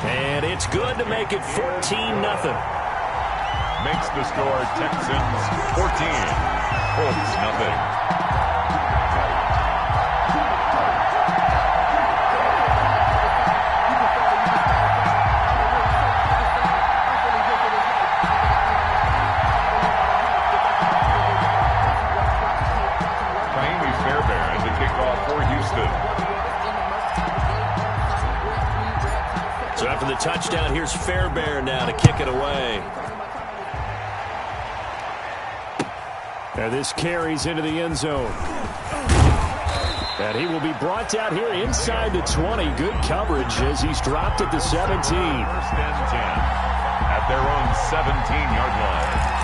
And it's good to make it 14-0. Makes the score Texans 14, Colts nothing. So after the touchdown, here's Fairbairn now to kick it away. And this carries into the end zone. And he will be brought down here inside the 20. Good coverage as he's dropped at the 17. First and 10 at their own 17-yard line.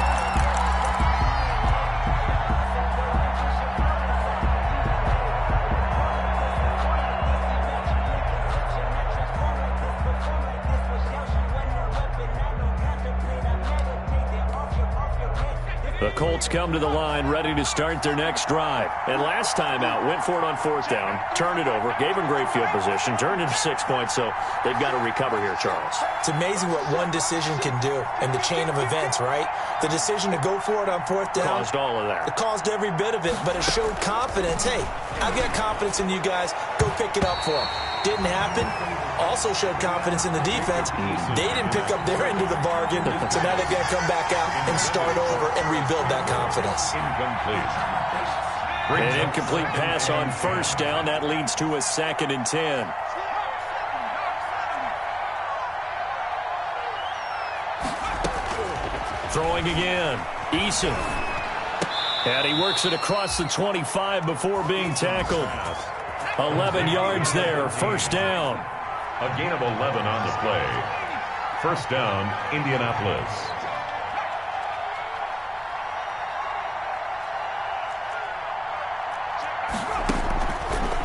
The Colts come to the line ready to start their next drive. And last time out, went for it on fourth down, turned it over, gave them great field position, turned it to 6 points, so they've got to recover here, Charles. It's amazing what one decision can do in the chain of events, right? The decision to go for it on fourth down. Caused all of that. It caused every bit of it, but it showed confidence. Hey, I've got confidence in you guys. Go pick it up for them. Didn't happen. Also showed confidence in the defense. They didn't pick up their end of the bargain, so now they've got to come back out and start over and rebuild that confidence. An incomplete pass on first down. That leads to a 2nd and 10. Throwing again. Eason. And he works it across the 25 before being tackled. 11 yards there. First down. A gain of 11 on the play. First down, Indianapolis.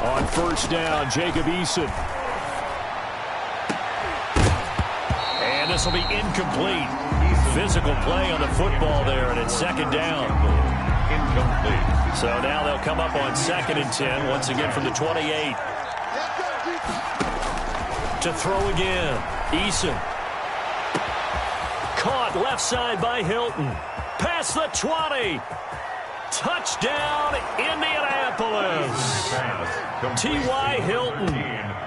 On first down, Jacob Eason. And this will be incomplete. Physical play on the football there, and it's 2nd down. Incomplete. So now they'll come up on 2nd and 10, once again from the 28. To throw again. Eason. Caught left side by Hilton. Past the 20. Touchdown, Indianapolis. T.Y. Hilton.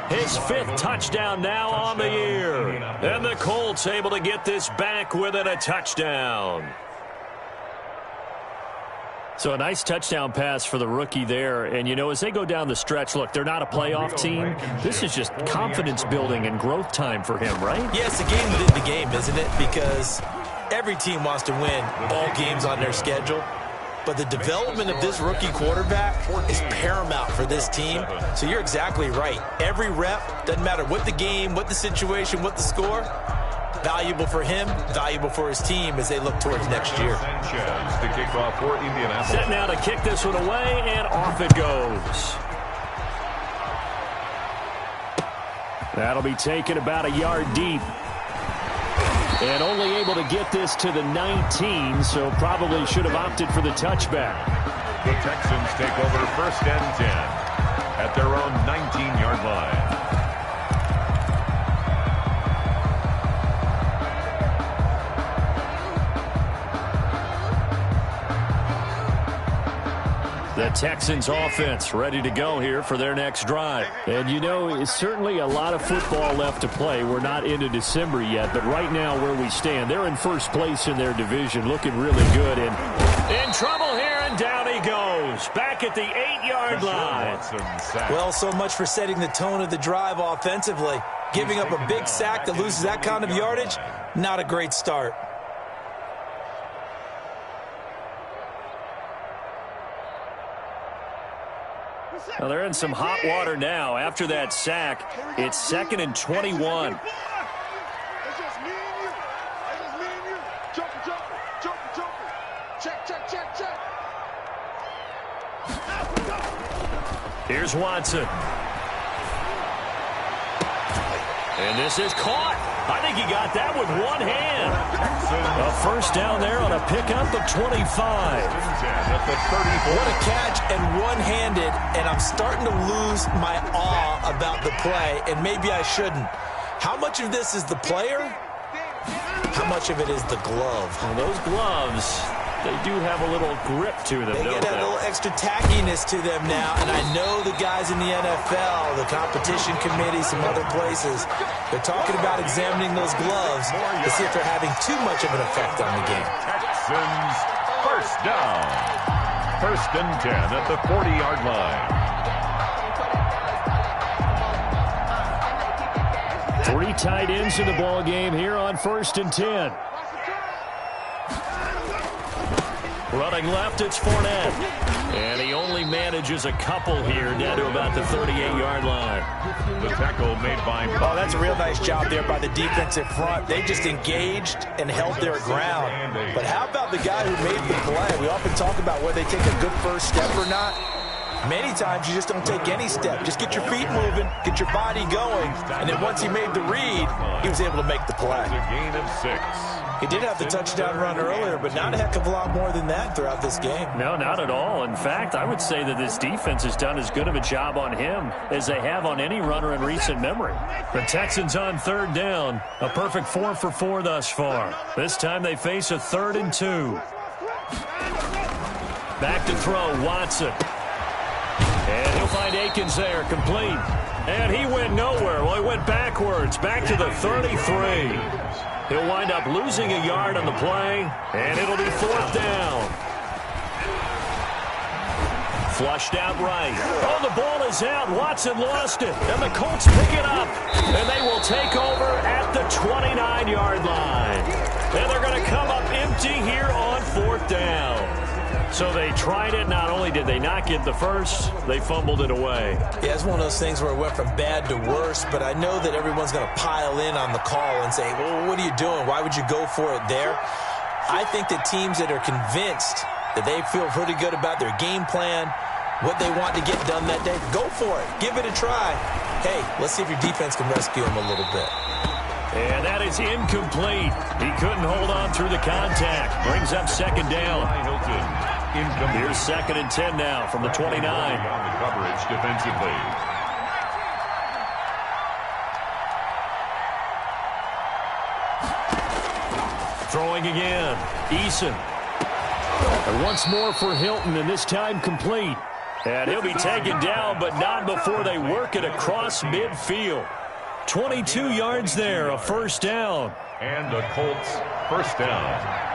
His 5th touchdown now on the year. And the Colts able to get this back within a touchdown. So a nice touchdown pass for the rookie there. And, you know, as they go down the stretch, look, they're not a playoff team. This is just confidence building and growth time for him, right? Yeah, it's a game within the game, isn't it? Because every team wants to win all games on their schedule. But the development of this rookie quarterback is paramount for this team. So you're exactly right. Every rep, doesn't matter what the game, what the situation, what the score, valuable for him, valuable for his team as they look towards next year. The kickoff for Indianapolis. Set now to kick this one away, and off it goes. That'll be taken about a yard deep. And only able to get this to the 19, so probably should have opted for the touchback. The Texans take over first and 10 at their own 19-yard line. The Texans offense ready to go here for their next drive. And, you know, it's certainly a lot of football left to play. We're not into December yet, but right now where we stand, they're in first place in their division, looking really good. And in trouble here, and down he goes. Back at the 8-yard line. Well, so much for setting the tone of the drive offensively. Giving up a big sack that loses that kind of yardage, not a great start. Well, they're in some hot water now. After that sack, it's 2nd and 21. Here's Watson. And this is caught. I think he got that with one hand. A first down there on a pickup of 25. What a catch and one-handed, and I'm starting to lose my awe about the play, and maybe I shouldn't. How much of this is the player? How much of it is the glove? Well, those gloves, they do have a little grip to them, They don't get a they? little extra tackiness to them now, and I know the guys in the NFL, the competition committee, some other places, they're talking about examining those gloves to see if they're having too much of an effect on the game. Texans first down. First and 10 at the 40-yard line. 3 tight ends in the ball game here on first and 10. Running left, it's Fournette. And he only manages a couple here down to about the 38-yard line. The tackle made by Oh, that's a real nice job there by the defensive front. They just engaged and held their ground. But how about the guy who made the play? We often talk about whether they take a good first step or not. Many times you just don't take any step. Just get your feet moving, get your body going, and then once he made the read, he was able to make the play. a gain of 6. He did have the touchdown run earlier, but not a heck of a lot more than that throughout this game. No, not at all. In fact, I would say that this defense has done as good of a job on him as they have on any runner in recent memory. The Texans on third down, a perfect 4 for 4 thus far. This time they face a 3rd and 2. Back to throw, Watson. And he'll find Akins there, complete. And he went nowhere. Well, he went backwards, back to the 33. He'll wind up losing a yard on the play, and it'll be 4th down. Flushed out right. Oh, the ball is out. Watson lost it, and the Colts pick it up. And they will take over at the 29-yard line. And they're going to come up empty here on 4th down. So they tried it. Not only did they not get the first, they fumbled it away. Yeah, it's one of those things where it went from bad to worse, but I know that everyone's going to pile in on the call and say, well, what are you doing? Why would you go for it there? I think that teams that are convinced that they feel pretty good about their game plan, what they want to get done that day, go for it. Give it a try. Hey, let's see if your defense can rescue them a little bit. And that is incomplete. He couldn't hold on through the contact. Brings up 2nd down. Here's 2nd and 10 now from the 29. On the coverage defensively. Throwing again. Eason. And once more for Hilton, and this time complete. And he'll be taken down, but not before they work it across midfield. 22 yards there, a 1st down. And the Colts first down.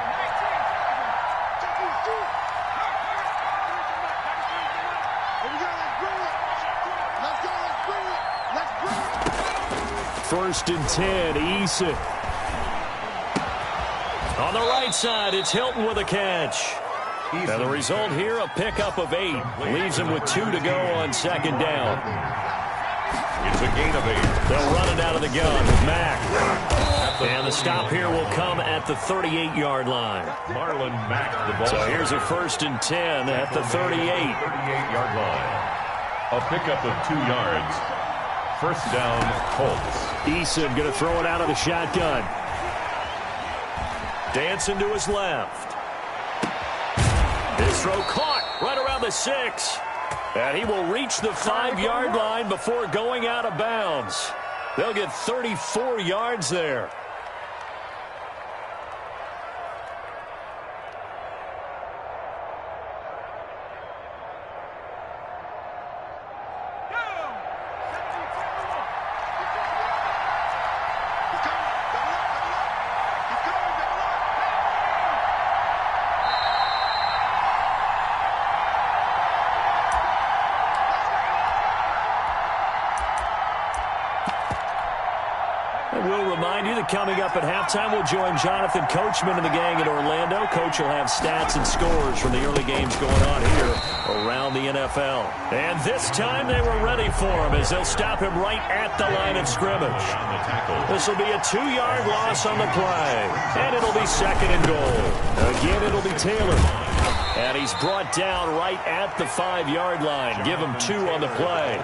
First and 10, Eason. On the right side, it's Hilton with a catch. And the result here, a pickup of 8. Leaves him with 2 to go on 2nd down. It's a gain of 8. They'll run it out of the gun with Mack. And the stop here will come at the 38-yard line. Marlon Mack, the ball. So here's a 1st and 10 at the 38. 38-yard line. A pickup of 2 yards. First down, Colts. Eason going to throw it out of the shotgun. Dancing to his left. His throw caught right around the 6. And he will reach the 5-yard line before going out of bounds. They'll get 34 yards there. We'll remind you that coming up at halftime, we'll join Jonathan Coachman and the gang in Orlando. Coach will have stats and scores from the early games going on here around the NFL. And this time they were ready for him as they'll stop him right at the line of scrimmage. This will be a 2-yard loss on the play. And it'll be 2nd and goal. Again, it'll be Taylor. And he's brought down right at the 5-yard line. Give him 2 on the play.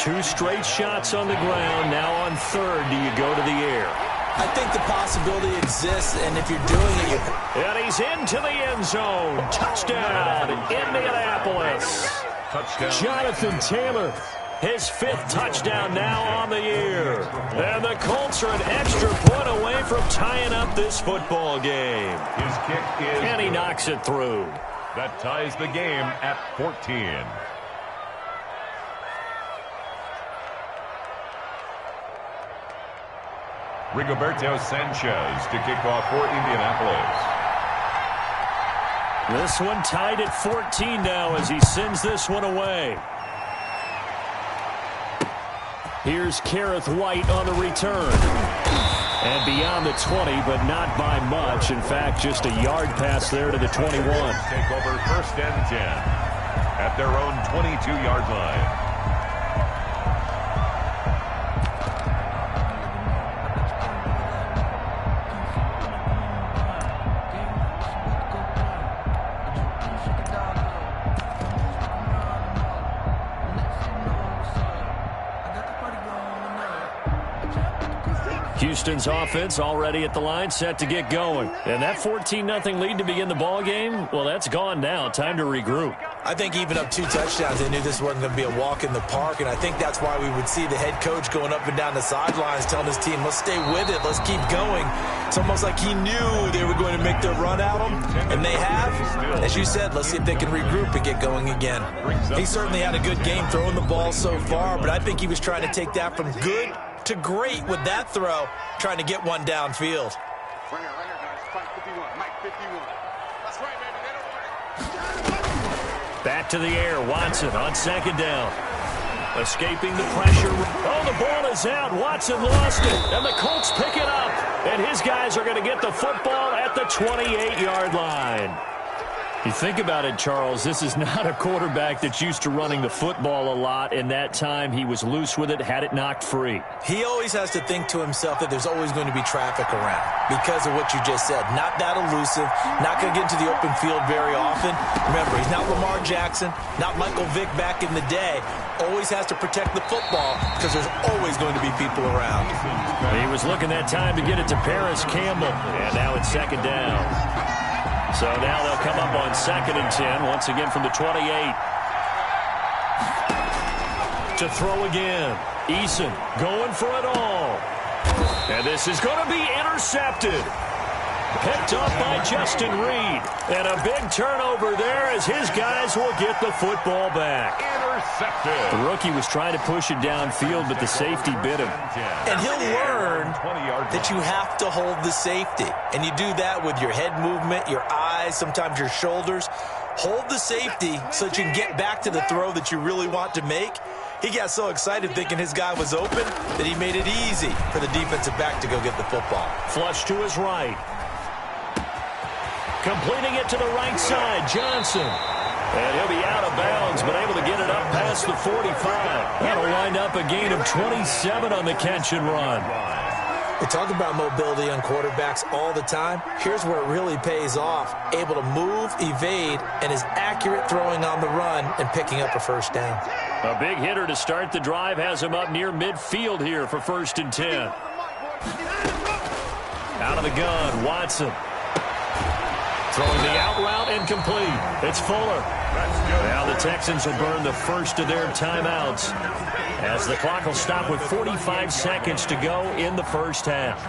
2 straight shots on the ground. Now on 3rd, do you go to the air? I think the possibility exists, and if you're doing it, and he's into the end zone. Touchdown, Indianapolis. Touchdown. Jonathan Taylor His 5th touchdown now on the year. And the Colts are an extra point away from tying up this football game. His kick is and he knocks it through. That ties the game at 14. Rigoberto Sanchez to kick off for Indianapolis. This one tied at 14 now as he sends this one away. Here's Kareth White on the return. And beyond the 20, but not by much. In fact, just a yard pass there to the 21. Take over 1st and 10 at their own 22-yard line. Houston's offense already at the line, set to get going. And that 14-0 lead to begin the ball game, well, that's gone now. Time to regroup. I think even up 2 touchdowns, they knew this wasn't going to be a walk in the park, and I think that's why we would see the head coach going up and down the sidelines telling his team, let's stay with it, let's keep going. It's almost like he knew they were going to make their run at him, and they have. As you said, let's see if they can regroup and get going again. He certainly had a good game throwing the ball so far, but I think he was trying to take that from good to great with that throw, trying to get one downfield. Back to the air, Watson on 2nd down. Escaping the pressure. Oh, the ball is out. Watson lost it, and the Colts pick it up. And his guys are going to get the football at the 28-yard line. You think about it, Charles, this is not a quarterback that's used to running the football a lot, and that time he was loose with it, had it knocked free. He always has to think to himself that there's always going to be traffic around because of what you just said. Not that elusive, not going to get into the open field very often. Remember, he's not Lamar Jackson, not Michael Vick back in the day. Always has to protect the football because there's always going to be people around. He was looking that time to get it to Paris Campbell, and now it's 2nd down. So now they'll come up on 2nd and 10, once again from the 28. To throw again. Eason going for it all. And this is going to be intercepted. Picked up by Justin Reed. And a big turnover there as his guys will get the football back. Intercepted. The rookie was trying to push it downfield, but the safety bit him. And he'll learn that you have to hold the safety. And you do that with your head movement, your eyes, sometimes your shoulders. Hold the safety so that you can get back to the throw that you really want to make. He got so excited thinking his guy was open that he made it easy for the defensive back to go get the football. Flush to his right. Completing it to the right side, Johnson. And he'll be out of bounds, but able to get it up past the 45. That'll wind up a gain of 27 on the catch and run. We talk about mobility on quarterbacks all the time. Here's where it really pays off. Able to move, evade, and is accurate throwing on the run and picking up a 1st down. A big hitter to start the drive has him up near midfield here for 1st and 10. Out of the gun, Watson. Throwing the out route incomplete. It's Fuller. Now the Texans will burn the first of their timeouts as the clock will stop with 45 seconds to go in the 1st half.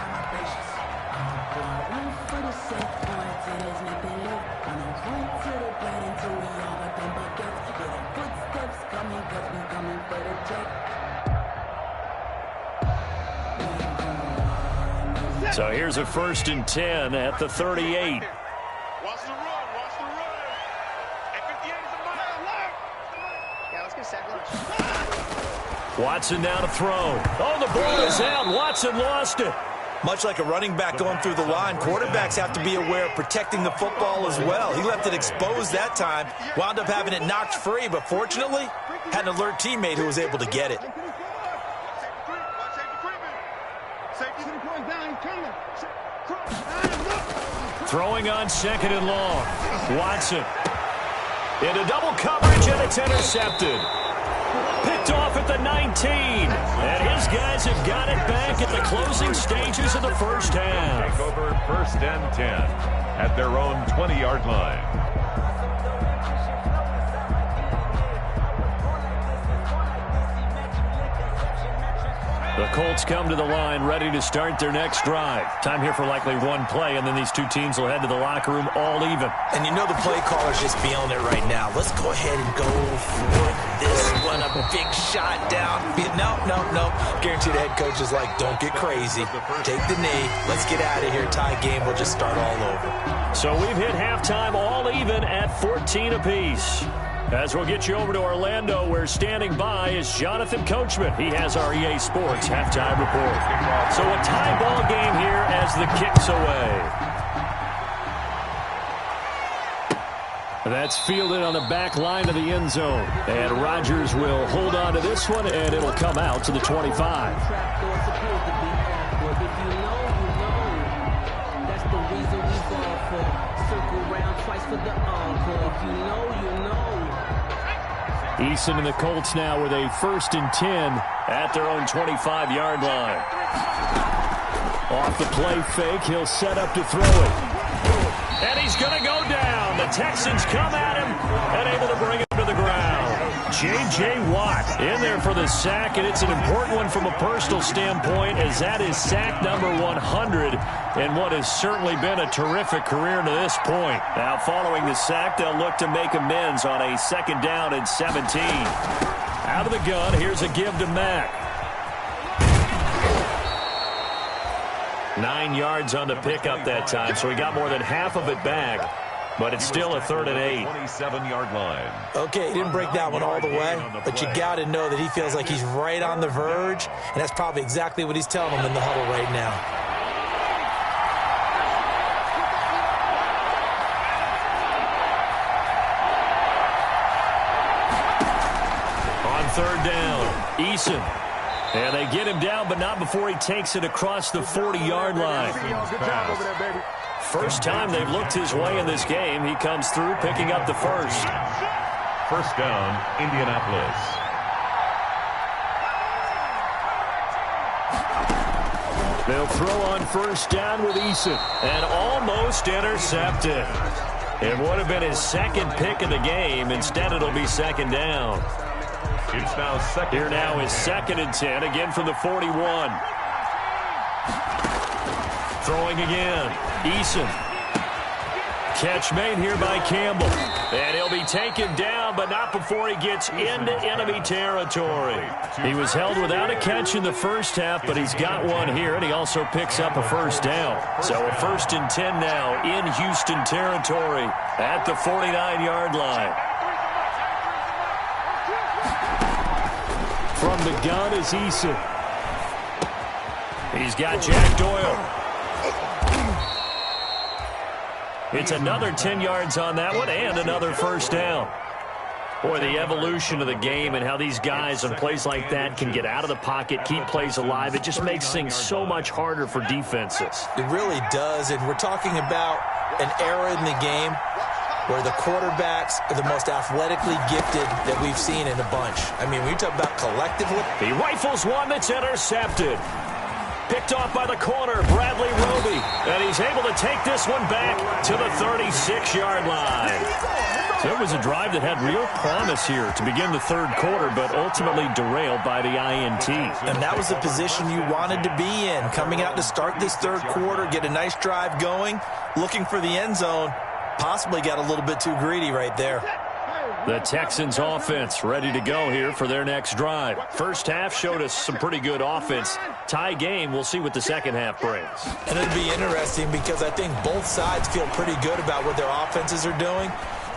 So here's a 1st and 10 at the 38. Watson now to throw. Oh, the ball is out. Watson lost it. Much like a running back going through the line, quarterbacks have to be aware of protecting the football as well. He left it exposed that time, wound up having it knocked free, but fortunately, had an alert teammate who was able to get it. Throwing on 2nd and long. Watson. Into double coverage, and it's intercepted. Picked off at the 19. And his guys have got it back at the closing stages of the 1st half. Take over 1st and 10 at their own 20-yard line. The Colts come to the line ready to start their next drive. Time here for likely one play, and then these two teams will head to the locker room all even. And you know the play caller's just feeling it right now. Let's go ahead and go for this one. A big shot down. No. Guarantee the head coach is like, don't get crazy. Take the knee. Let's get out of here. Tie game. We'll just start all over. So we've hit halftime all even at 14 apiece. As we'll get you over to Orlando, where standing by is Jonathan Coachman. He has our EA Sports halftime report. So a tie ball game here as the kick's away. That's fielded on the back line of the end zone. And Rodgers will hold on to this one, and it'll come out to the 25. Eason and the Colts now with a 1st and 10 at their own 25-yard line. Off the play fake, he'll set up to throw it. And he's going to go down. The Texans come at him and able to bring him to the ground. J.J. Watt in there for the sack, and it's an important one from a personal standpoint, as that is sack number 100 in what has certainly been a terrific career to this point. Now, following the sack, they'll look to make amends on a 2nd down and 17. Out of the gun, here's a give to Mack. 9 yards on the pickup that time, so he got more than half of it back. But it's still a 3rd and 8. 27-yard line. Okay, he didn't break that one all the way, but you got to know that he feels like he's right on the verge, and that's probably exactly what he's telling them in the huddle right now. On 3rd down, Eason. And they get him down, but not before he takes it across the 40-yard line. First time they've looked his way in this game. He comes through, picking up the first. 1st down, Indianapolis. They'll throw on 1st down with Eason. And almost intercepted. It would have been his 2nd pick of the game. Instead, it'll be 2nd down. It's now 2nd. Here now is 2nd and 10, again from the 41. Throwing again. Eason. Catch made here by Campbell. And he'll be taken down, but not before he gets into enemy territory. He was held without a catch in the first half, but he's got one here, and he also picks up a 1st down. So a 1st and 10 now in Houston territory at the 49-yard line. From the gun is Eason. He's got Jack Doyle. It's another 10 yards on that one and another 1st down. Boy, the evolution of the game and how these guys on plays like that can get out of the pocket, keep plays alive, it just makes things so much harder for defenses. It really does, and we're talking about an era in the game where the quarterbacks are the most athletically gifted that we've seen in a bunch. I mean, when you talk about collectively. He rifles one that's intercepted. Picked off by the corner, Bradley Roby. And he's able to take this one back to the 36-yard line. So it was a drive that had real promise here to begin the 3rd quarter, but ultimately derailed by the INT. And that was the position you wanted to be in. Coming out to start this 3rd quarter, get a nice drive going, looking for the end zone. Possibly got a little bit too greedy right there. The Texans offense ready to go here for their next drive. First half showed us some pretty good offense. Tie game, we'll see what the second half brings. And it'll be interesting because I think both sides feel pretty good about what their offenses are doing.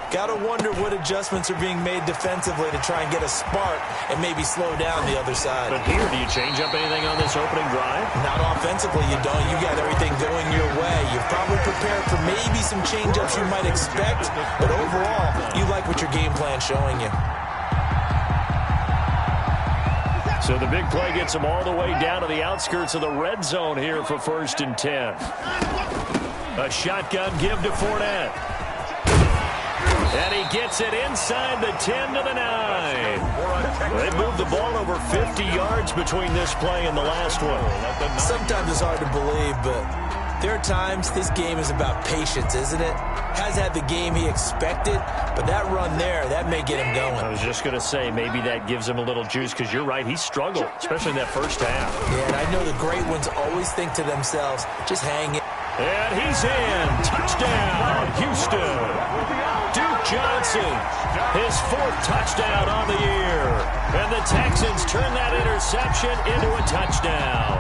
Got to wonder what adjustments are being made defensively to try and get a spark and maybe slow down the other side. But here, do you change up anything on this opening drive? Not offensively, you don't. You got everything going your way. You've probably prepared for maybe some change-ups you might expect, but overall, you like what your game plan's showing you. So the big play gets them all the way down to the outskirts of the red zone here for 1st and 10. A shotgun give to Fournette. And he gets it inside the 10 to the 9. They moved the ball over 50 yards between this play and the last one. Sometimes it's hard to believe, but There are times this game is about patience, isn't it? Has had the game he expected, but that run there, that may get him going. I was just going to say, maybe that gives him a little juice, because you're right, he struggled, especially in that first half. Yeah, and I know the great ones always think to themselves, just hang it. And he's in. Touchdown, Houston. Duke Johnson, his 4th touchdown on the year. And the Texans turn that interception into a touchdown.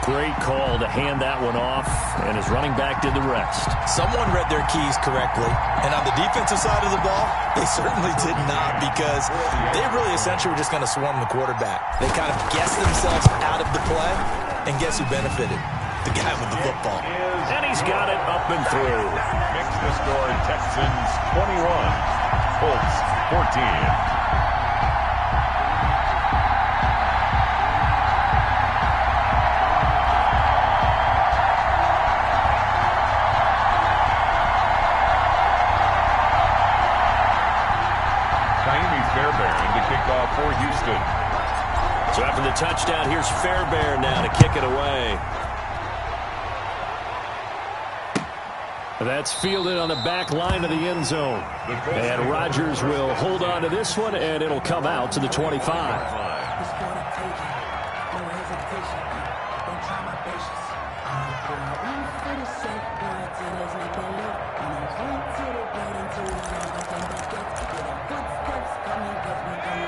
Great call to hand that one off, and his running back did the rest. Someone read their keys correctly, and on the defensive side of the ball, they certainly did not, because they really essentially were just going to swarm the quarterback. They kind of guessed themselves out of the play, and guess who benefited? The guy with the football. And he's got it up and through. Makes the score Texans 21, Colts 14. For Houston. So after the touchdown, here's Fairbairn now to kick it away. That's fielded on the back line of the end zone. And Rodgers will hold on to this one, and it'll come out to the 25.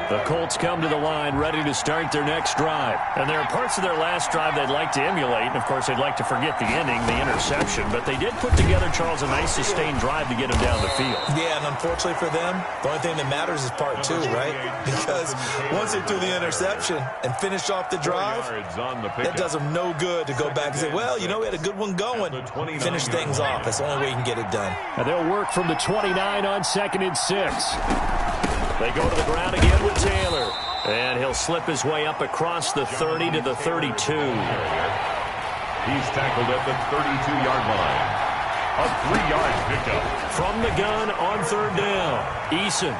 The Colts come to the line ready to start their next drive. And there are parts of their last drive they'd like to emulate. And, of course, they'd like to forget the ending, the interception. But they did put together, Charles, a nice sustained drive to get him down the field. Yeah, and unfortunately for them, the only thing that matters is part 2, right? Because once they threw the interception and finished off the drive, that does them no good to go back and say, well, you know, we had a good one going. Finish things off. That's the only way you can get it done. And they'll work from the 29 on 2nd and 6. They go to the ground again with Taylor. And he'll slip his way up across the 30 to the 32. He's tackled at the 32-yard line. A 3-yard pickup. From the gun on 3rd down. Eason.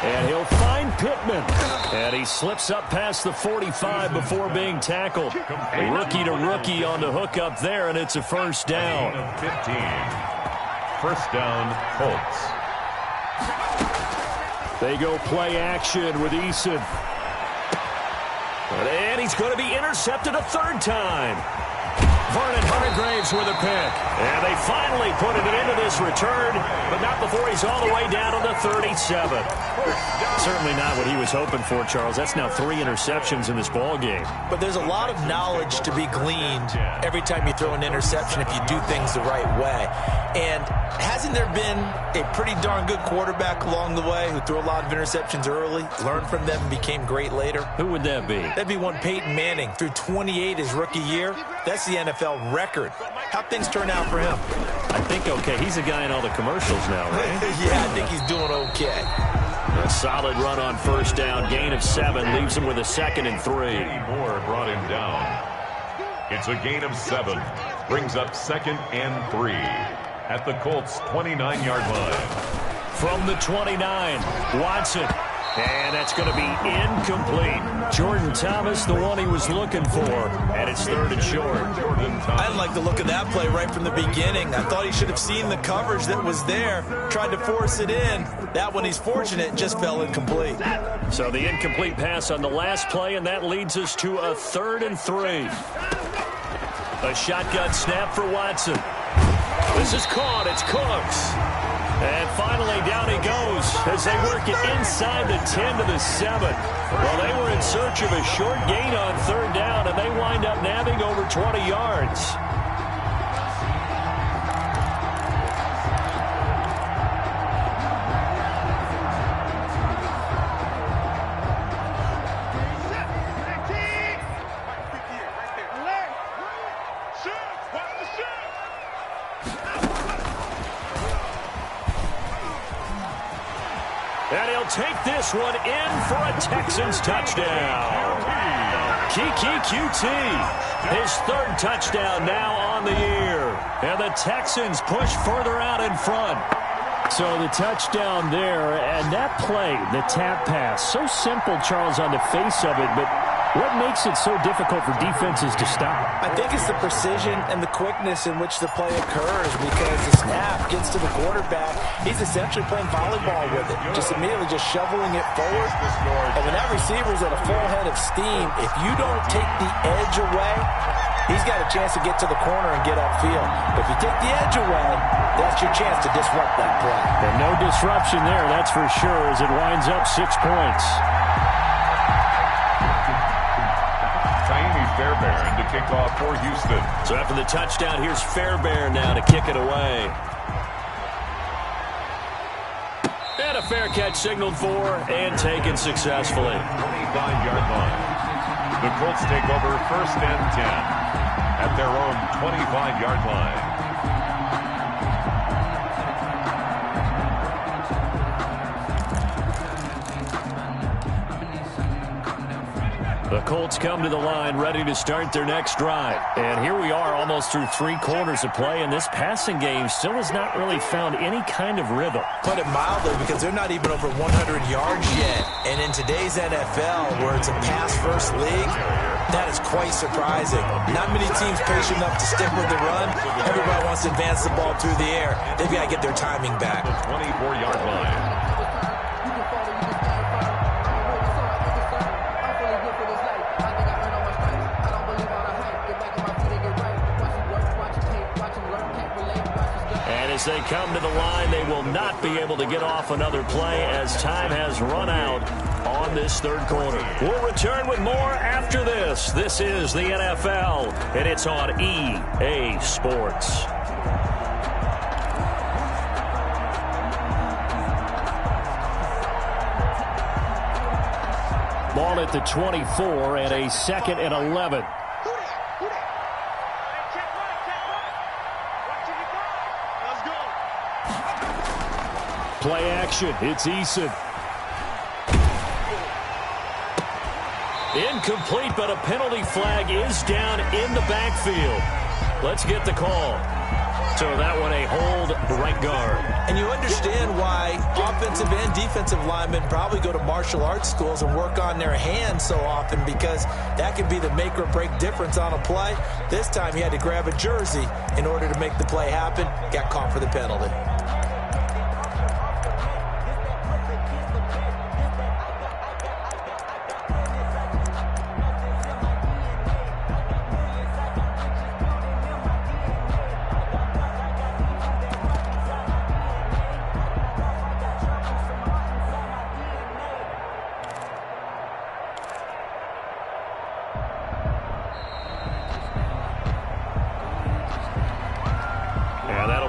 And he'll find Pittman. And he slips up past the 45 before being tackled. Rookie to rookie on the hook up there, and it's a 1st down. 15. 1st down, Colts. They go play action with Eason. And he's going to be intercepted a 3rd time. Vernon Hunter-Graves with a pick. And they finally put it into this return, but not before he's all the way down to the 37. Certainly not what he was hoping for, Charles. That's now 3 interceptions in this ball game. But there's a lot of knowledge to be gleaned every time you throw an interception if you do things the right way. And hasn't there been a pretty darn good quarterback along the way who threw a lot of interceptions early, learned from them, and became great later? Who would that be? That'd be one Peyton Manning. Threw 28 his rookie year. That's the NFL record. How'd things turn out for him? I think okay. He's a guy in all the commercials now, right? Yeah, I think he's doing okay. A solid run on 1st down. Gain of 7 leaves him with a 2nd and 3. Moore brought him down. It's a gain of 7. Brings up 2nd and 3 at the Colts' 29-yard line. From the 29, Watson. And that's going to be incomplete. Jordan Thomas, the one he was looking for. And it's 3rd and short. I didn't like the look of that play right from the beginning. I thought he should have seen the coverage that was there, tried to force it in. That one, he's fortunate, just fell incomplete. So the incomplete pass on the last play, and that leads us to a 3rd and 3. A shotgun snap for Watson. This is caught. It's Cooks. And finally, down he goes as they work it inside the 10 to the 7. Well, they were in search of a short gain on 3rd down, and they wind up nabbing over 20 yards. And he'll take this one in for a Texans touchdown. Kiki QT, his 3rd touchdown now on the year. And the Texans push further out in front. So the touchdown there, and that play, the tap pass, so simple, Charles, on the face of it, but What makes it so difficult for defenses to stop? I think it's the precision and the quickness in which the play occurs, because the snap gets to the quarterback. He's essentially playing volleyball with it, just immediately just shoveling it forward. And when that receiver's at a full head of steam, if you don't take the edge away, he's got a chance to get to the corner and get upfield. But if you take the edge away, that's your chance to disrupt that play. And no disruption there, that's for sure, as it winds up 6 points. Fairbairn to kick off for Houston. So after the touchdown, here's Fairbairn now to kick it away. And a fair catch signaled for and taken successfully. 25-yard line. The Colts take over 1st and 10 at their own 25-yard line. The Colts come to the line ready to start their next drive. And here we are almost through 3 quarters of play, and this passing game still has not really found any kind of rhythm. Put it mildly, because they're not even over 100 yards yet. And in today's NFL, where it's a pass-first league, that is quite surprising. Not many teams patient enough to stick with the run. Everybody wants to advance the ball through the air. They've got to get their timing back. The 24-yard line. As they come to the line, they will not be able to get off another play as time has run out on this 3rd quarter. We'll return with more after this. This is the NFL, and it's on EA Sports. Ball at the 24 and a 2nd and 11. Play action. It's Eason. Incomplete, but a penalty flag is down in the backfield. Let's get the call. So that one a hold right guard. And you understand why offensive and defensive linemen probably go to martial arts schools and work on their hands so often, because that can be the make or break difference on a play. This time he had to grab a jersey in order to make the play happen. Got caught for the penalty.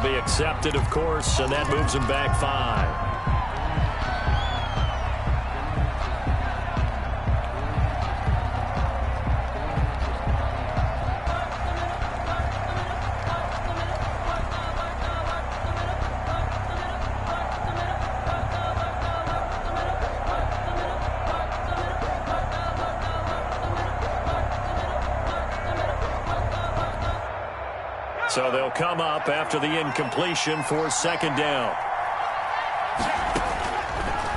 Be accepted, of course, and that moves him back 5. So they'll come up after the incompletion for 2nd down.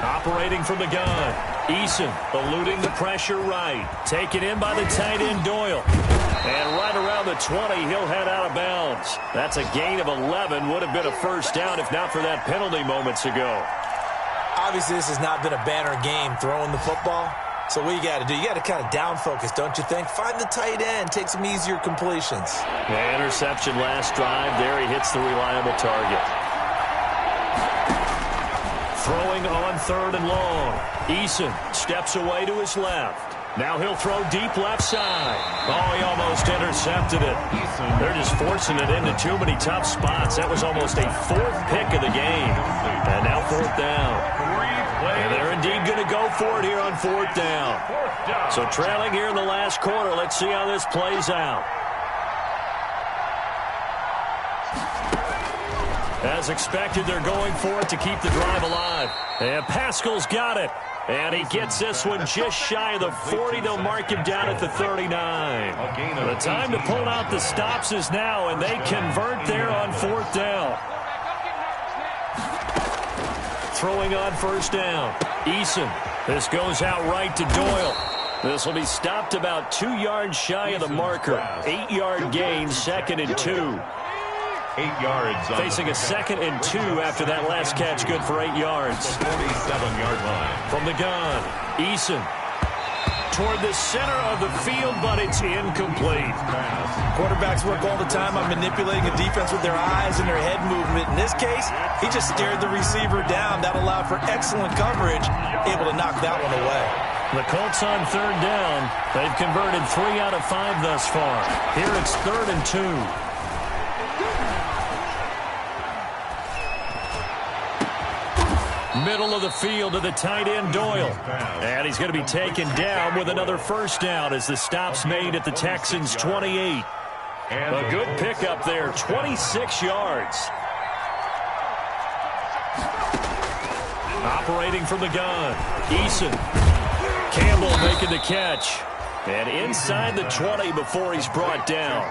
Operating from the gun. Eason eluding the pressure right. Taken in by the tight end Doyle. And right around the 20, he'll head out of bounds. That's a gain of 11. Would have been a 1st down if not for that penalty moments ago. Obviously, this has not been a banner game throwing the football. So what you got to do, you got to kind of down focus, don't you think? Find the tight end, take some easier completions. The interception last drive. There he hits the reliable target. Throwing on 3rd and long. Eason steps away to his left. Now he'll throw deep left side. Oh, he almost intercepted it. They're just forcing it into too many tough spots. That was almost a 4th pick of the game. And now 4th down. And they're indeed going to go for it here on 4th down. So trailing here in the last quarter. Let's see how this plays out. As expected, they're going for it to keep the drive alive. And Pascal's got it. And he gets this one just shy of the 40. They'll mark him down at the 39. The time to pull out the stops is now, and they convert there on 4th down. Throwing on 1st down. Eason. This goes out right to Doyle. This will be stopped about 2 yards shy of the marker. 8-yard gain, 2nd and 2. 8 yards. Facing a 2nd and 2 after that last catch, good for 8 yards. 47-yard line. From the gun, Eason toward the center of the field, but it's incomplete. Quarterbacks work all the time on manipulating a defense with their eyes and their head movement. In this case, he just stared the receiver down. That allowed for excellent coverage, able to knock that one away. The Colts on 3rd down. They've converted 3 out of 5 thus far. Here it's 3rd and 2. Middle of the field to the tight end, Doyle. And he's going to be taken down with another first down as the stop's made at the Texans' 28. A good pickup there, 26 yards. Operating from the gun, Eason. Campbell making the catch. And inside the 20 before he's brought down.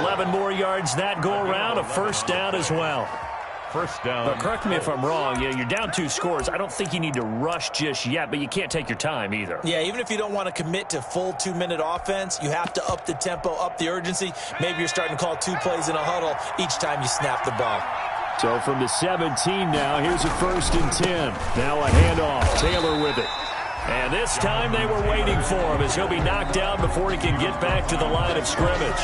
11 more yards that go around, a first down as well. First down. But correct me if I'm wrong. You're down 2 scores. I don't think you need to rush just yet, but you can't take your time either. Yeah, even if you don't want to commit to full 2-minute offense, you have to up the tempo, up the urgency. Maybe you're starting to call 2 plays in a huddle each time you snap the ball. So from the 17 now, here's a 1st and 10. Now a handoff. Taylor with it. And this time they were waiting for him as he'll be knocked down before he can get back to the line of scrimmage.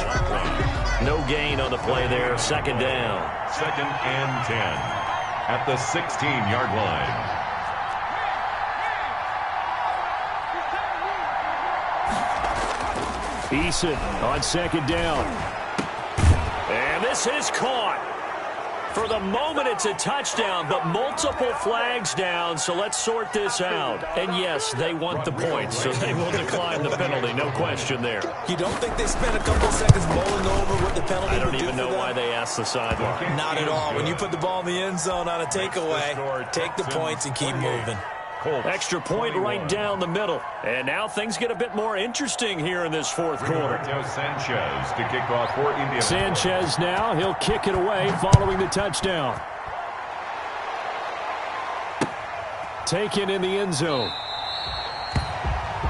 No gain on the play there. 2nd down. 2nd and 10 at the 16-yard line. Eason on 2nd down. And this is caught. For the moment, it's a touchdown, but multiple flags down, so let's sort this out. And yes, they want the points, so they will decline the penalty, no question there. You don't think they spent a couple of seconds mulling over what the penalty I would don't do even know why they asked the sideline. Not at all. When you put the ball in the end zone on a takeaway, take the points and keep moving. Extra point right down the middle. And now things get a bit more interesting here in this 4th quarter. Sanchez to kick off for India. Sanchez now, he'll kick it away following the touchdown. Taken in the end zone.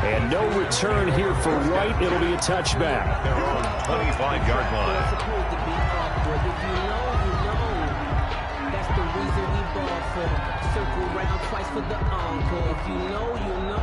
And no return here for Wright. It'll be a touchback. They're on 25-yard line. Circle round twice for the encore. If you know, you know.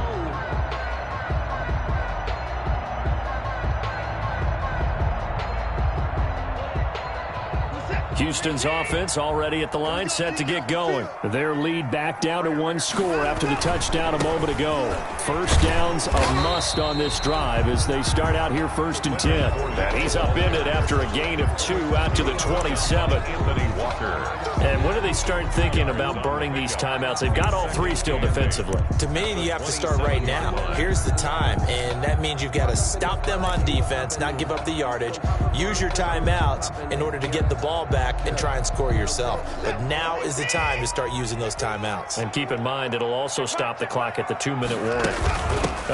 Houston's offense already at the line, set to get going. Their lead back down to 1 score after the touchdown a moment ago. First down's a must on this drive as they start out here 1st and 10. And he's upended after a gain of 2 out to the 27. Anthony Walker. And when do they start thinking about burning these timeouts? They've got all 3 still defensively. To me, you have to start right now. Here's the time, and that means you've got to stop them on defense, not give up the yardage, use your timeouts in order to get the ball back and try and score yourself. But now is the time to start using those timeouts. And keep in mind, it'll also stop the clock at the 2-minute warning.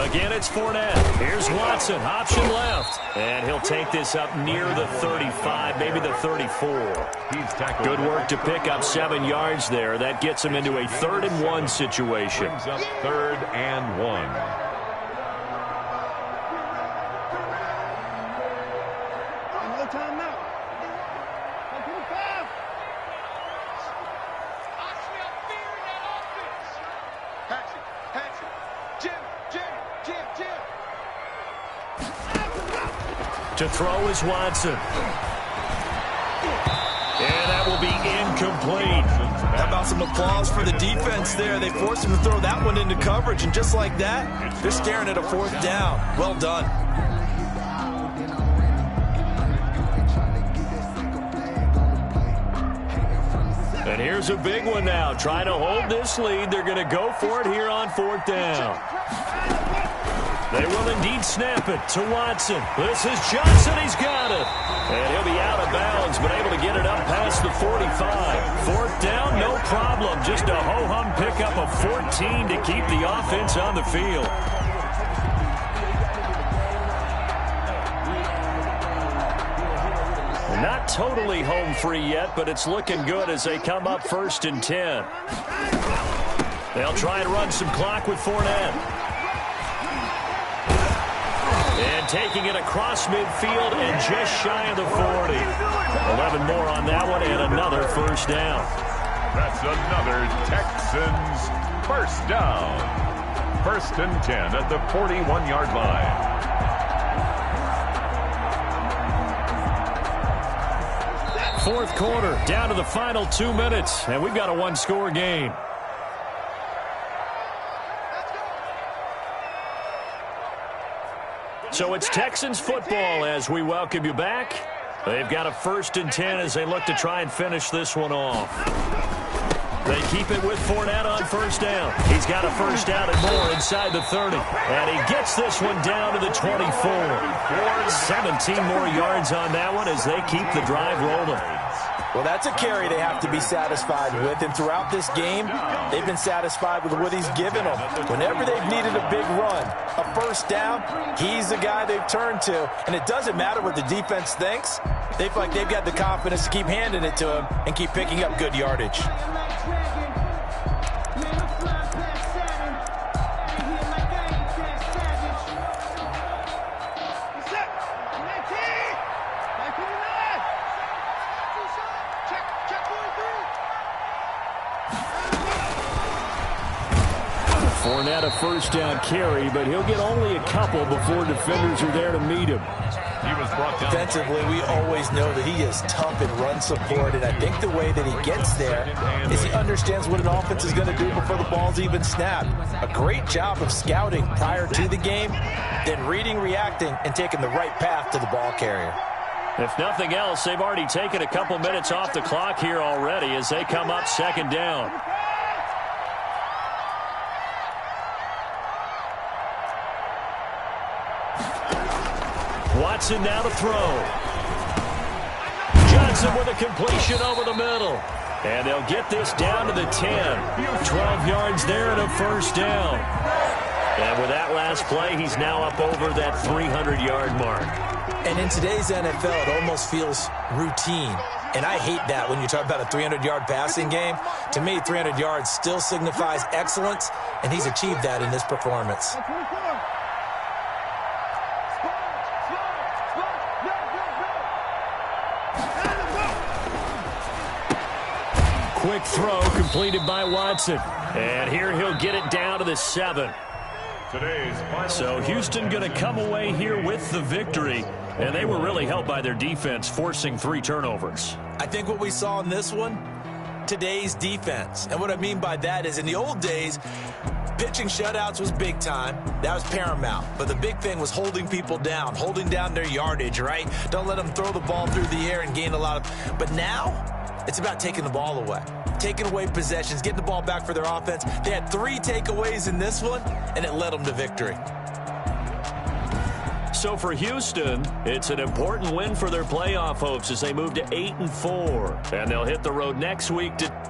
Again, it's Fournette. Here's Watson, option left. And he'll take this up near the 35, maybe the 34. Good work to pick up 7 yards there. That gets him into a 3rd and 1 situation. Brings up 3rd and 1. To throw is Watson. And that will be incomplete. How about some applause for the defense there? They forced him to throw that one into coverage, and just like that, they're staring at a 4th down. Well done. And here's a big one now. Trying to hold this lead. They're going to go for it here on 4th down. They will indeed snap it to Watson. This is Johnson. He's got it. And he'll be out of bounds, but able to get it up past the 45. 4th down, no problem. Just a ho-hum pickup of 14 to keep the offense on the field. Not totally home free yet, but it's looking good as they come up 1st and 10. They'll try and run some clock with Fournette. And taking it across midfield and just shy of the 40. 11 more on that one and another first down. That's another Texans first down. 1st and 10 at the 41-yard line. Fourth quarter, down to the final 2 minutes, and we've got a one-score game. So it's Texans football as we welcome you back. They've got a 1st and 10 as they look to try and finish this one off. They keep it with Fournette on first down. He's got a first down and more inside the 30. And he gets this one down to the 24. 17 more yards on that one as they keep the drive rolling. Well, that's a carry they have to be satisfied with. And throughout this game, they've been satisfied with what he's given them. Whenever they've needed a big run, a first down, he's the guy they've turned to. And it doesn't matter what the defense thinks. They feel like they've got the confidence to keep handing it to him and keep picking up good yardage. Fournette a first down carry, but he'll get only a couple before defenders are there to meet him. He was brought down. Defensively, we always know that he is tough in run support, and I think the way that he gets there is he understands what an offense is going to do before the ball's even snapped. A great job of scouting prior to the game, then reading, reacting, and taking the right path to the ball carrier. If nothing else, they've already taken a couple minutes off the clock here already as they come up 2nd down. Watson now to throw. Johnson with a completion over the middle. And they'll get this down to the 10. 12 yards there and a first down. And with that last play, he's now up over that 300-yard mark. And in today's NFL, it almost feels routine. And I hate that when you talk about a 300-yard passing game. To me, 300 yards still signifies excellence, and he's achieved that in this performance. Quick throw completed by Watson. And here he'll get it down to the 7. So Houston going to come away here with the victory. And they were really helped by their defense, forcing 3 turnovers. I think what we saw in this one, today's defense. And what I mean by that is in the old days, pitching shutouts was big time. That was paramount. But the big thing was holding people down, holding down their yardage, right? Don't let them throw the ball through the air and gain a lot of... But now, it's about taking the ball away. Taking away possessions, getting the ball back for their offense. They had 3 takeaways in this one, and it led them to victory. So for Houston, it's an important win for their playoff hopes as they move to 8-4. And they'll hit the road next week to...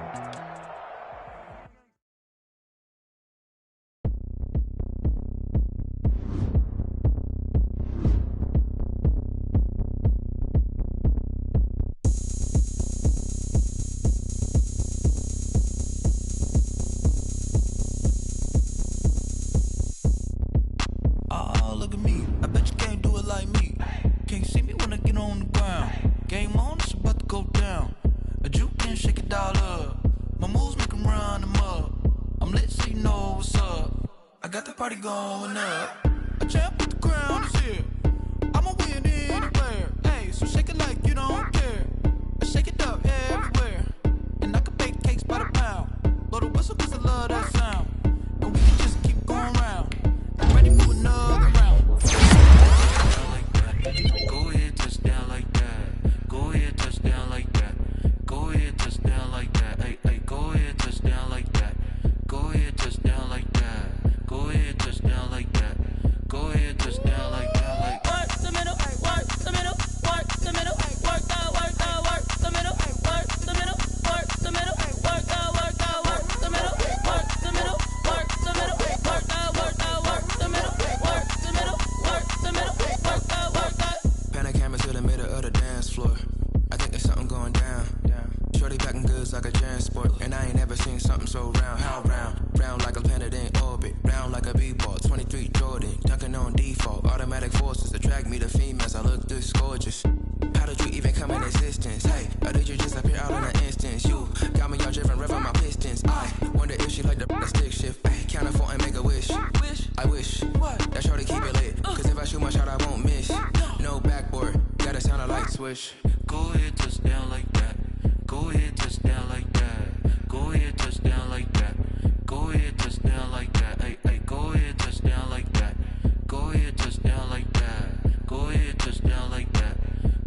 Going up, a champ with the crown is here. I'ma win anywhere. Hey, so shake it like you don't care. Shake it up everywhere. And I can bake cakes by the pound. Blow the whistle cause I love that sound. And we can just keep going round. I'm ready for another round. Like that. Go ahead, touchdown like that. Go ahead, touchdown like that. Go ahead, touchdown like that. Hey, hey, go ahead, touchdown like that. Go ahead, touchdown like that. Go ahead, touchdown like that. looks gorgeous. How did you even come in existence? Hey, or did you just appear out in an instance? You got me all driven, revving my pistons. I wonder if she like the stick shift. Ay, count for and make a wish. I wish that shorty keep it lit. Cause if I shoot my shot, I won't miss. No backboard, gotta sound a light switch. Go ahead, touch down like that. Go ahead, touch down like that. Go ahead, touch down like that. Go ahead, touch down like that. Hey, hey, go ahead, touch down like that. Go ahead, touch down like that. Go ahead, touch down like that.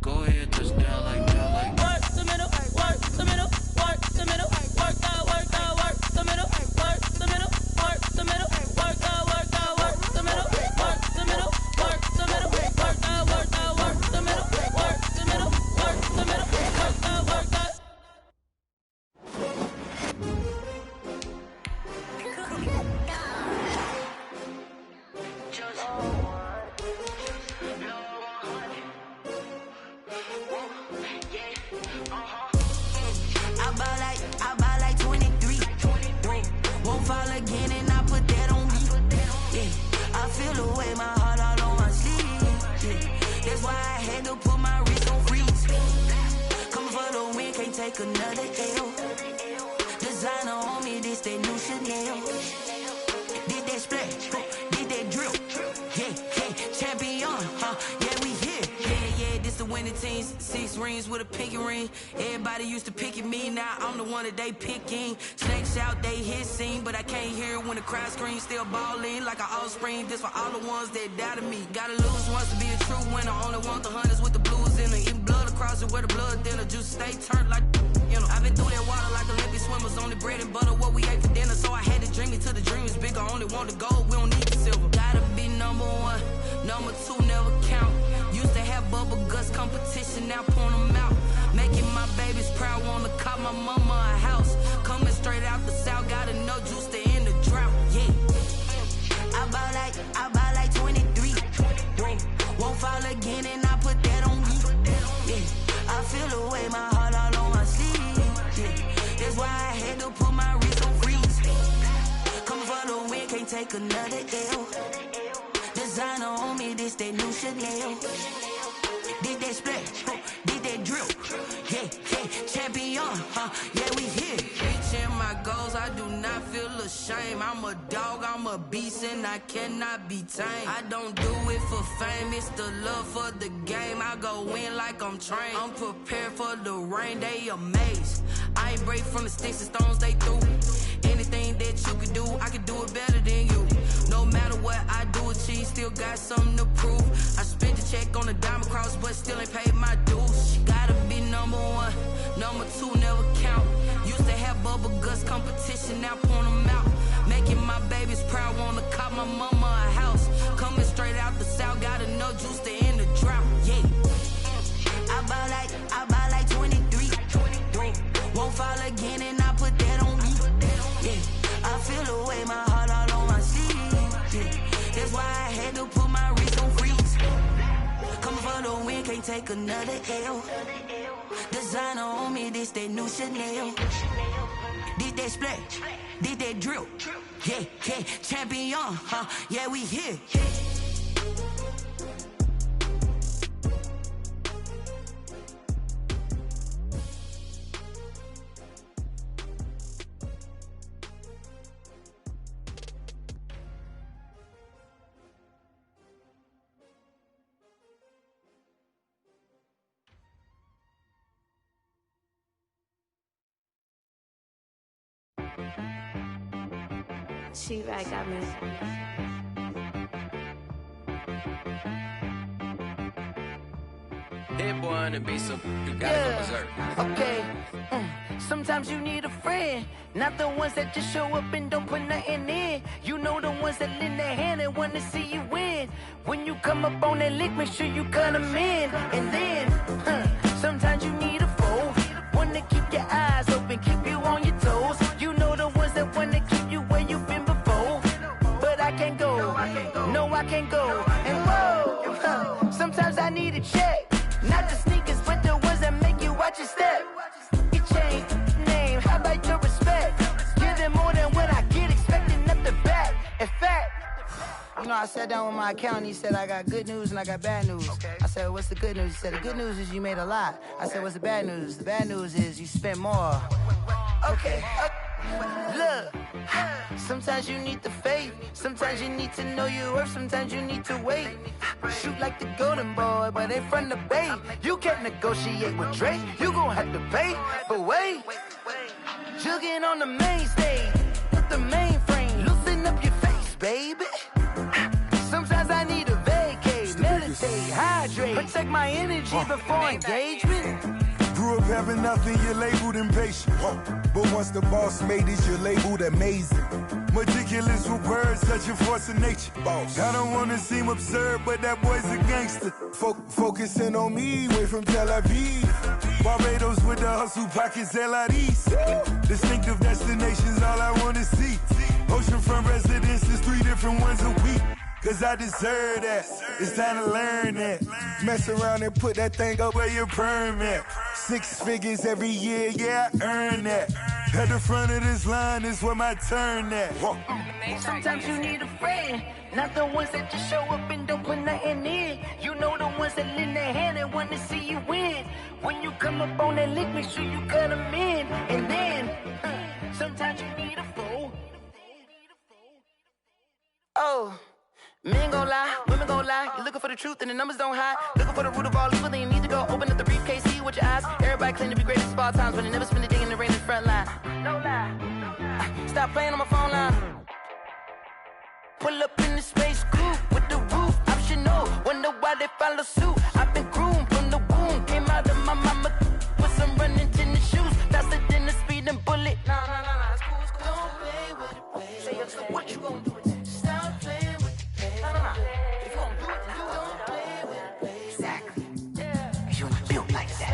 Go ahead, touch down like that. Like work the middle, work the middle, work the middle, work out, work the middle, work the middle, work the middle, work out, work the middle, work the middle, work the middle, work out, work the middle, work the middle, work the middle, work out, work out. I buy like 23. Won't fall again and I put that on me. Yeah, I feel the way my heart all on my sleeve. Yeah, that's why I had to put my wrist on freeze. Coming for the win, can't take another L. Designer on me, this that new Chanel. Did that splash, did that drill. Yeah, champion, yeah, we here. Yeah, this the winning team. 6 rings with a pinky ring. Everybody used to pick at me, now I'm the one that they picking. Snakes out, they hissing, but I can't hear it when the crowd screams. Still balling like an offspring. This for all the ones that doubted me. Gotta lose once to be a true winner. Only want the hunters with the blues in it. Eating blood across it where the blood thinner. Juice stay turned like, you know. I've been through that water like Olympic swimmers. Only bread and butter, what we ate for dinner. So I had to dream it till the dream is bigger. Only want the gold, we don't need the silver. Gotta be number 1, number 2 never count. Used to have bubble guts competition, now point them out. Making my babies proud, wanna call my mama a house. Coming straight out the south, gotta know juice to end the drought. Yeah, I buy like 23. Won't fall again and I put that on me. Yeah, I feel the way my heart all on my sleeve. Yeah, that's why I had to put my wrist on freeze. Coming for the win, can't take another L. Designer on me, this that new Chanel. Did that splash, did that drill. Yeah, champion, yeah, we here. Reaching my goals, I do not feel ashamed. I'm a dog, I'm a beast, and I cannot be tamed. I don't do it for fame, it's the love for the game. I go in like I'm trained. I'm prepared for the rain, they amazed. I ain't break from the sticks and stones they threw. Anything that you could do, I could do it better than you. No matter what I do, achieve, still got something to prove. I spent the check on the diamond cross, but still ain't paid my dues. Gotta be number 1, number 2 never count. Used to have bubble guts competition, now point them out. Making my babies proud, wanna call my mama a house. Coming straight out the south, gotta know juice to end the drought. Yeah, I buy like 23. Won't fall again and I put that on me. Yeah, I feel the way my heart all on my sleeve. Yeah, that's why I had to put my wrist on freeze. Coming for the win, can't take another L. Designer on me, this that new Chanel. Did that splash, did that drill. Yeah, champion, yeah, we here. She right got me. That boy on the beat, so you gotta go berserk. Okay. Sometimes you need a friend, not the ones that just show up and don't put nothing in. You know the ones that lend their hand and want to see you win. When you come up on that lick, make sure you cut them in. And then, sometimes you need a foe, one to keep your eyes open, keep you on your toes. You know the ones that want to keep you where you've been before. But I can't go, no I can't go. And whoa, sometimes I need a check. Not the sneakers, but the ones that make you watch your step. Your chain, name, how about your respect? Give them more than what I get, expecting up the back. In fact, know, I sat down with my accountant. He said, I got good news and I got bad news. Okay. I said, what's the good news? He said, the good news is you made a lot. I said, what's the bad news? The bad news is you spent more. Okay. Look, sometimes you need the faith. Sometimes you need to know your worth. Sometimes you need to wait. Shoot like the golden boy, but they from the Bay. You can't negotiate with Drake. You gon' have to pay. But wait, jugging on the main stage with the mainframe. Loosen up your face, baby. Sometimes I need a vacate, meditate, hydrate, protect my energy before engagement. Grew up having nothing, you're labeled impatient. But once the boss made it, you're labeled amazing. Meticulous with words, such a force of nature. I don't wanna seem absurd, but that boy's a gangster. Focusing on me, way from Tel Aviv. Barbados with the hustle pockets, LIDs. Distinctive destinations, all I wanna see. Oceanfront residences, 3 different ones a week. Cause I deserve that, it's time to learn that. Mess around and put that thing up where your permit. 6 figures every year, yeah, I earn that. At the front of this line is where my turn at. Sometimes you need a friend, not the ones that just show up and don't put nothing in. You know the ones that lend their hand and want to see you win. When you come up on that lick, make sure you cut them in. And then, sometimes you need a fool. Oh. Men gon' lie, women gon' lie. You're looking for the truth and the numbers don't hide. Looking for the root of all evil, then you need to go open up the briefcase, see with your eyes. Everybody claim to be greatest of all times, but they never spend a day in the rain in the front line. No lie. Stop playing on my phone line. Pull up in the space coupe with the roof optional. Wonder why they follow suit. I've been groomed from the womb. Came out of my mama with some running tennis shoes. Faster than the speeding bullet. Nah, it's cool, it's cool. Don't play with it, baby. Say, what you gon' do with it? Stop playing with it. If you gon' do it, then you don't play with it, baby. Exactly. Yeah. You built like that.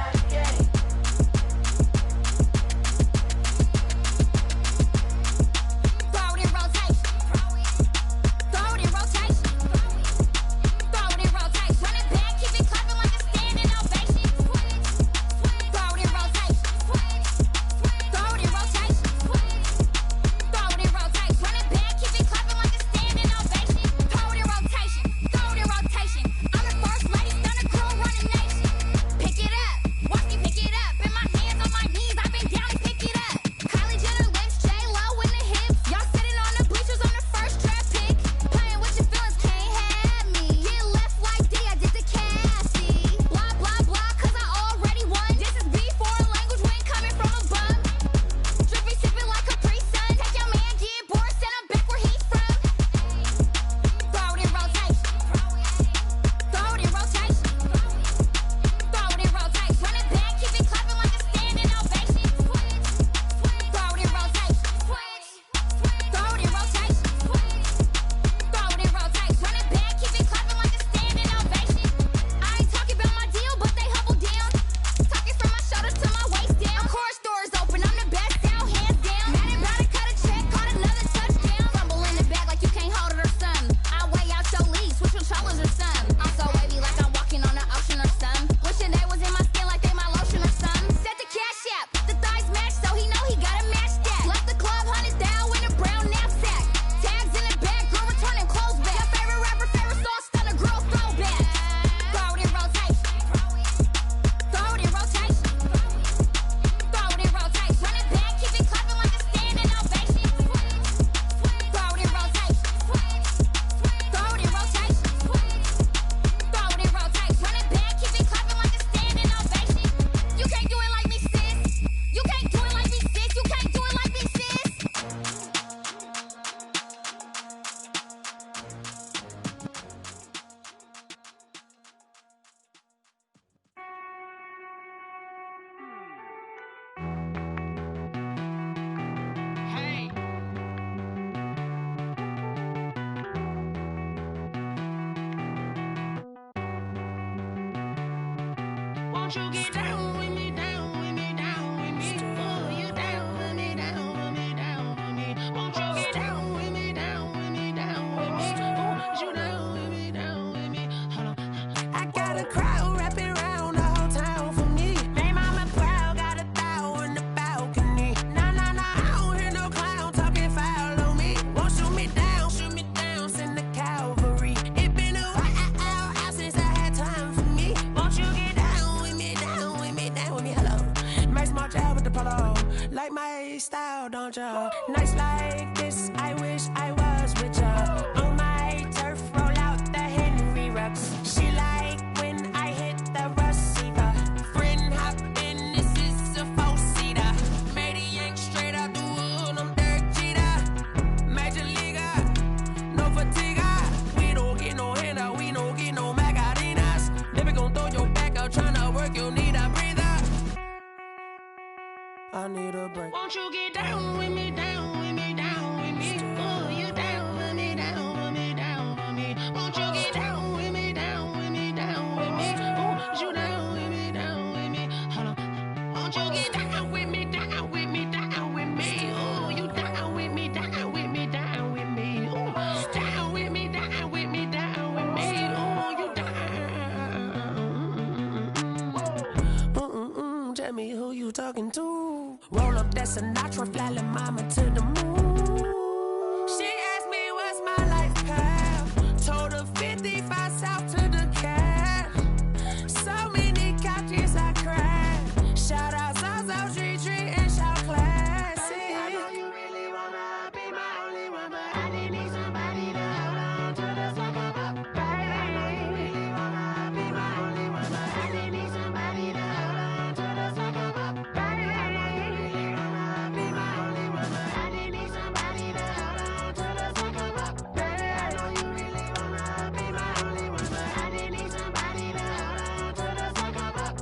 Throw it in rotation. Throw it in rotation. Throw it in rotation. Run it back, keep it clapping like a standing ovation. Throw it in rotation. Throw it in rotation. Throw it in rotation. Run it back, keep it clapping like a standing ovation. Throw it in rotation. Throw it in rotation. I'm the first lady, stunner crew, running nation. Pick it up. Watch me pick it up. In my hands on my knees, I've been down and pick it up. Kylie Jenner lips, J-Lo in the hips. Y'all sitting on the bleachers on the first draft pick. Playing with your feelings, can't have me. Get left like D, I did the Cassie. Blah, blah, blah, cause I already won. This is B, foreign language, we ain't coming from a bum. Drippy, sipping like Capri Sun. Take your man, get bored, send him back where he's from. Throw it in rotation. Throw it in rotation. Throw it in rotation. Run it back, keep it clapping like a standing ovation. Throw it in rotation. Throw it in rotation. Throw it in rotation. Run it back, keep it clapping like a standing ovation. I ain't talking about my deal, but they humble down. Talking from my shoulders to my waist down. Course doors open, I'm the best out, hands down. Mad about it, cut a check, caught another touchdown. Fumble in the bag like you can't hold it or something. I weigh out your league, switch with shoulders or something. I'm so wavy like I'm walking on the ocean or something. Wishing they was in my skin like they my lotion or something. Set the cash app, the thighs match, so he know he gotta match that. Left the club, 100 down in a brown knapsack. Tags in the bag, girl returning clothes back. Your favorite rapper, favorite song, stunner, girl throwback. Throw it in rotation. Throw it in rotation. Throw it in rotation. Run it back, keep it clapping like a standing ovation. Throw it in rotation. Throw it in rotation. Throw it in rotation. Run it back, keep it clapping like a standing ovation. You can't do it like me, sis. You can't do it like me, sis. You can't do it like me, sis. Hey. Won't you get down with me, down with me, down with me? Oh, you down with me, down with me, down with me. Won't you get down with me, down with me, down with me? Oh, you down with me, down with me? Hold on. I got a crowd wrapping around the whole town for me. They mama proud, got a thou in the balcony. Nah, I don't hear no clown talking foul on me. Won't shoot me down, send the Calvary. like my style, don't ya? Nights like this, I wish I was with ya. On my turf, roll out the Henry Rux. She like when I hit the receiver. Friend hop in, this is a four-seater. Maniac straight out the wood, I'm Derek Jeter. Major leaguer, no fatigue. We don't get no handout, we don't get no Macarinas. Never gon' throw your back out, tryna work, you need a breather. I need a break. Won't you get down with me, down with me, down with me? Oh, you down with me, down with me, down with me. Won't you get down with me, down with me, down with me? Oh, you down with me, down with me? Hold on. Won't you get down with me, down with me, down with me? Oh, you down with me, down with me, down with me? Oh, down with me, down with me, down with me? Oh, you down. Tell me who you talking to. Roll up that Sinatra, fly la mama to the moon. She asked me what's my life path. Told her 55 south to the cat. So many couches I cried. Shout out Zazo, Tree Tree, and shout classic. I know you really wanna be my only one, but I didn't need somebody to hold on to the sucker up. Baby, I know you really wanna be my only one, but I didn't need somebody to hold on to the sucker up. Baby, I know you really wanna be my only one, but I didn't need somebody to hold on to the sucker up. Baby, I know you really wanna be my only one, but I didn't need somebody to hold on to the sucker up.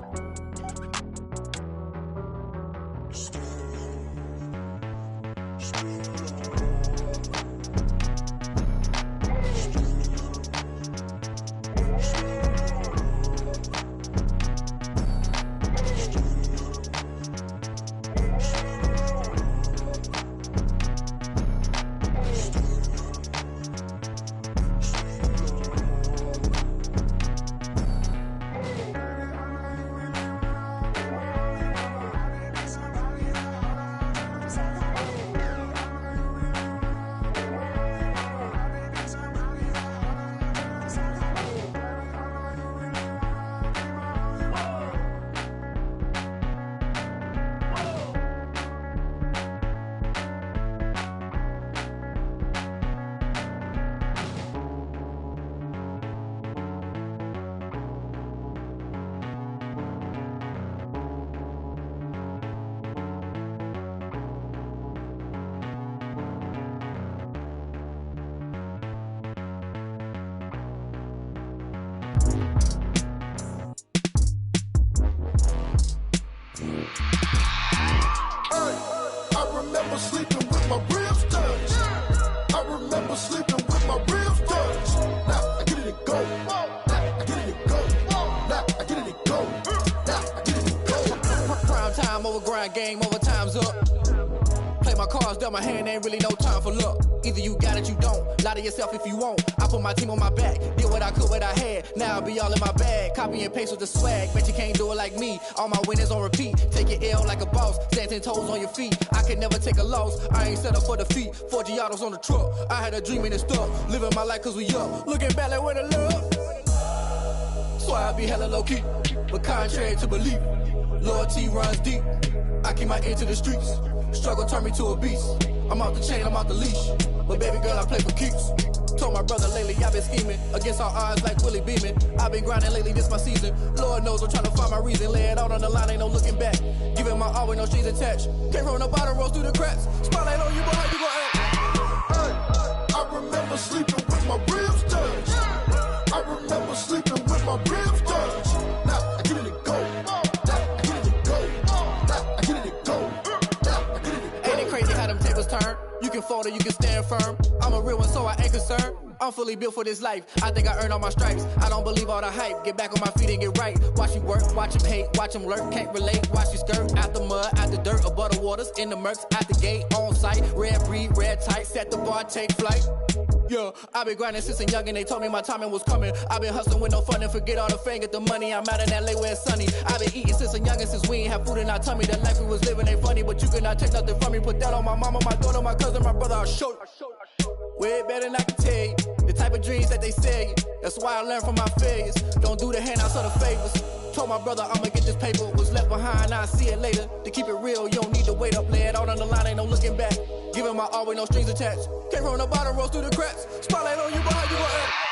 I remember sleeping with my ribs touched. I remember sleeping with my ribs touched. Now I get it and go. Now I get it and go. Now I get it and go. Now I get it and go. Prime time over grind game, over time's up. Play my cards, dealt my hand, ain't really no time for luck. Either you got it, you don't. Lie to yourself if you won't. I put my team on my back, did what I could, what I had. Now I'll be all in my bag, copy and paste with the swag. Bet you can't do it like me. All my winners on repeat. Take your L like a boss, stand 10 toes on your feet. I can never take a loss. I ain't set up for defeat. 4 Giottos on the truck. I had a dream and it's stuck. Living my life cause we up. Looking back like where the love. So I be hella low key, but contrary to belief, loyalty runs deep. I keep my ear to the streets. Struggle turned me to a beast. I'm out the chain, I'm out the leash. But baby girl, I play for keeps. Told my brother lately, I've been scheming against all odds like Willie Beeman. I've been grinding lately, this my season. Lord knows I'm trying to find my reason. Lay it out on the line, ain't no looking back. Giving my all with no strings attached. Can't roll no bottle, rolls through the cracks. Spotlight on you, but how you gon' act? Hey, I remember sleeping with my ribs touched. I remember sleeping with my ribs touched. Now I get it and go. Now I get it and go. Now I get it and go. Now I get it and go. Ain't it crazy how them tables turn? You can fold or you can stand firm. I'm a real one, so I ain't concerned. I'm fully built for this life. I think I earned all my stripes. I don't believe all the hype. Get back on my feet and get right. Watch you work, watch him hate, watch him lurk. Can't relate, watch you skirt. Out the mud, out the dirt, above the waters, in the murks, out the gate, on site. Red breed, red tight, set the bar, take flight. Yeah, I been grinding since a young and they told me my timing was coming. I been hustling with no fun and forget all the fame, get the money. I'm out in LA where it's sunny. I been eating since a young and since we ain't have food in our tummy. The life we was living ain't funny, but you cannot take nothing from me. Put that on my mama, my daughter, my cousin, my brother, I'll show you. Way better than I can tell you. The type of dreams that they sell you. That's why I learned from my failures. Don't do the handouts or the favors. Told my brother I'ma get this paper, was left behind, I'll see it later. To keep it real, you don't need to wait up, lay it out on the line, ain't no looking back. Giving my all with no strings attached. Came from the bottom, rose through the cracks. Spotlight on you, but how you gon' act?